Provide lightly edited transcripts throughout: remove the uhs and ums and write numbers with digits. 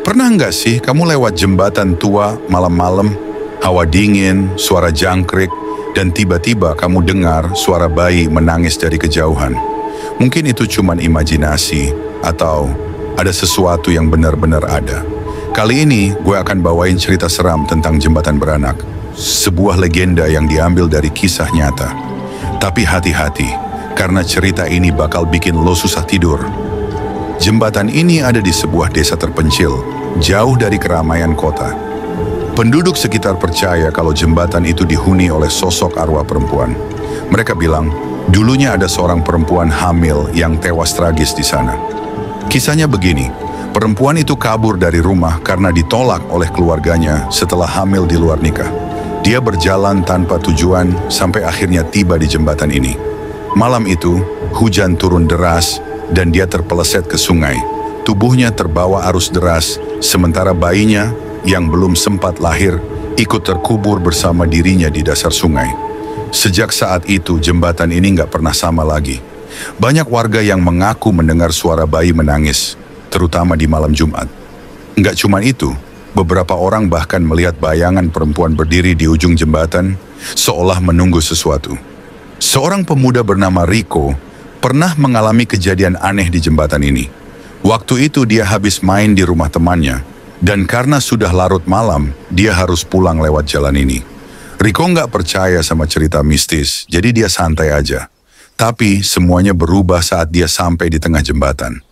Pernah nggak sih kamu lewat jembatan tua malam-malam, hawa dingin, suara jangkrik, dan tiba-tiba kamu dengar suara bayi menangis dari kejauhan? Mungkin itu cuman imajinasi, atau ada sesuatu yang benar-benar ada. Kali ini gue akan bawain cerita seram tentang jembatan beranak. Sebuah legenda yang diambil dari kisah nyata. Tapi hati-hati, karena cerita ini bakal bikin lo susah tidur. Jembatan ini ada di sebuah desa terpencil, jauh dari keramaian kota. Penduduk sekitar percaya kalau jembatan itu dihuni oleh sosok arwah perempuan. Mereka bilang, dulunya ada seorang perempuan hamil yang tewas tragis di sana. Kisahnya begini, perempuan itu kabur dari rumah karena ditolak oleh keluarganya setelah hamil di luar nikah. Dia berjalan tanpa tujuan sampai akhirnya tiba di jembatan ini. Malam itu, hujan turun deras dan dia terpeleset ke sungai. Tubuhnya terbawa arus deras, sementara bayinya yang belum sempat lahir ikut terkubur bersama dirinya di dasar sungai. Sejak saat itu, jembatan ini nggak pernah sama lagi. Banyak warga yang mengaku mendengar suara bayi menangis, terutama di malam Jumat. Nggak cuma itu, beberapa orang bahkan melihat bayangan perempuan berdiri di ujung jembatan, seolah menunggu sesuatu. Seorang pemuda bernama Rico pernah mengalami kejadian aneh di jembatan ini. Waktu itu dia habis main di rumah temannya, dan karena sudah larut malam, dia harus pulang lewat jalan ini. Rico nggak percaya sama cerita mistis, jadi dia santai aja. Tapi semuanya berubah saat dia sampai di tengah jembatan.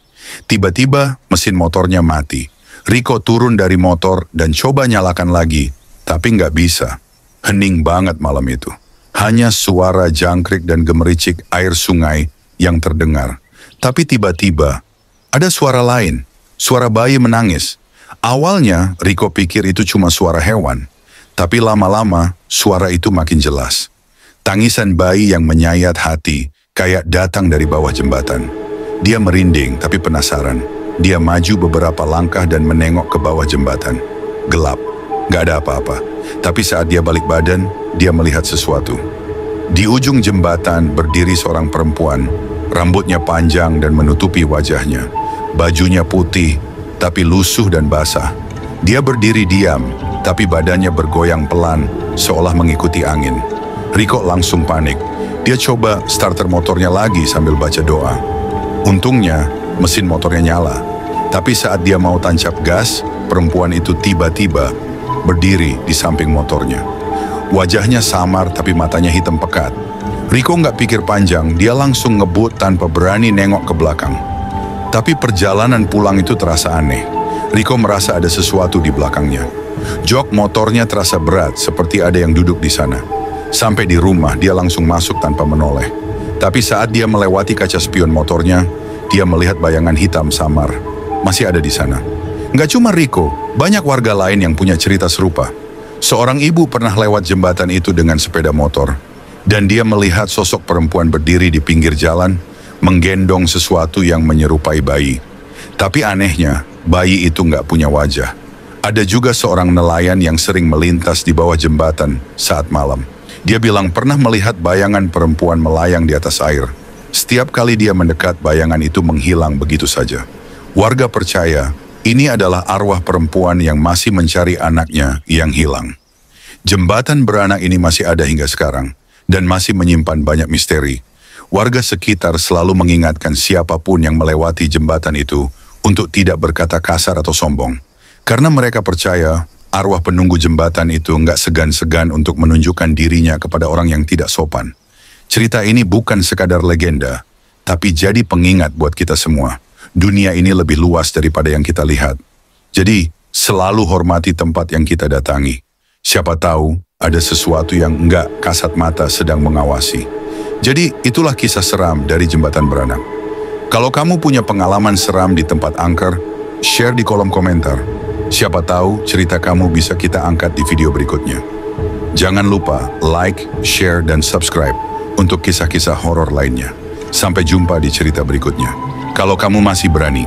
Tiba-tiba mesin motornya mati. Rico turun dari motor dan coba nyalakan lagi, tapi nggak bisa. Hening banget malam itu. Hanya suara jangkrik dan gemericik air sungai yang terdengar. Tapi tiba-tiba ada suara lain, suara bayi menangis. Awalnya Rico pikir itu cuma suara hewan, tapi lama-lama suara itu makin jelas. Tangisan bayi yang menyayat hati, kayak datang dari bawah jembatan. Dia merinding tapi penasaran. Dia maju beberapa langkah dan menengok ke bawah jembatan. Gelap, gak ada apa-apa. Tapi saat dia balik badan, dia melihat sesuatu. Di ujung jembatan berdiri seorang perempuan. Rambutnya panjang dan menutupi wajahnya. Bajunya putih, tapi lusuh dan basah. Dia berdiri diam, tapi badannya bergoyang pelan, seolah mengikuti angin. Rico langsung panik. Dia coba starter motornya lagi sambil baca doa. Untungnya, mesin motornya nyala. Tapi saat dia mau tancap gas, perempuan itu tiba-tiba berdiri di samping motornya. Wajahnya samar tapi matanya hitam pekat. Rico nggak pikir panjang, dia langsung ngebut tanpa berani nengok ke belakang. Tapi perjalanan pulang itu terasa aneh. Rico merasa ada sesuatu di belakangnya. Jok motornya terasa berat, seperti ada yang duduk di sana. Sampai di rumah, dia langsung masuk tanpa menoleh. Tapi saat dia melewati kaca spion motornya, dia melihat bayangan hitam samar. Masih ada di sana. Nggak cuma Rico, banyak warga lain yang punya cerita serupa. Seorang ibu pernah lewat jembatan itu dengan sepeda motor. Dan dia melihat sosok perempuan berdiri di pinggir jalan, menggendong sesuatu yang menyerupai bayi. Tapi anehnya, bayi itu nggak punya wajah. Ada juga seorang nelayan yang sering melintas di bawah jembatan saat malam. Dia bilang pernah melihat bayangan perempuan melayang di atas air. Setiap kali dia mendekat, bayangan itu menghilang begitu saja. Warga percaya, ini adalah arwah perempuan yang masih mencari anaknya yang hilang. Jembatan beranak ini masih ada hingga sekarang, dan masih menyimpan banyak misteri. Warga sekitar selalu mengingatkan siapapun yang melewati jembatan itu untuk tidak berkata kasar atau sombong. Karena mereka percaya arwah penunggu jembatan itu nggak segan-segan untuk menunjukkan dirinya kepada orang yang tidak sopan. Cerita ini bukan sekadar legenda, tapi jadi pengingat buat kita semua. Dunia ini lebih luas daripada yang kita lihat. Jadi, selalu hormati tempat yang kita datangi. Siapa tahu ada sesuatu yang nggak kasat mata sedang mengawasi. Jadi, itulah kisah seram dari jembatan beranak. Kalau kamu punya pengalaman seram di tempat angker, share di kolom komentar. Siapa tahu cerita kamu bisa kita angkat di video berikutnya. Jangan lupa like, share, dan subscribe untuk kisah-kisah horor lainnya. Sampai jumpa di cerita berikutnya. Kalau kamu masih berani,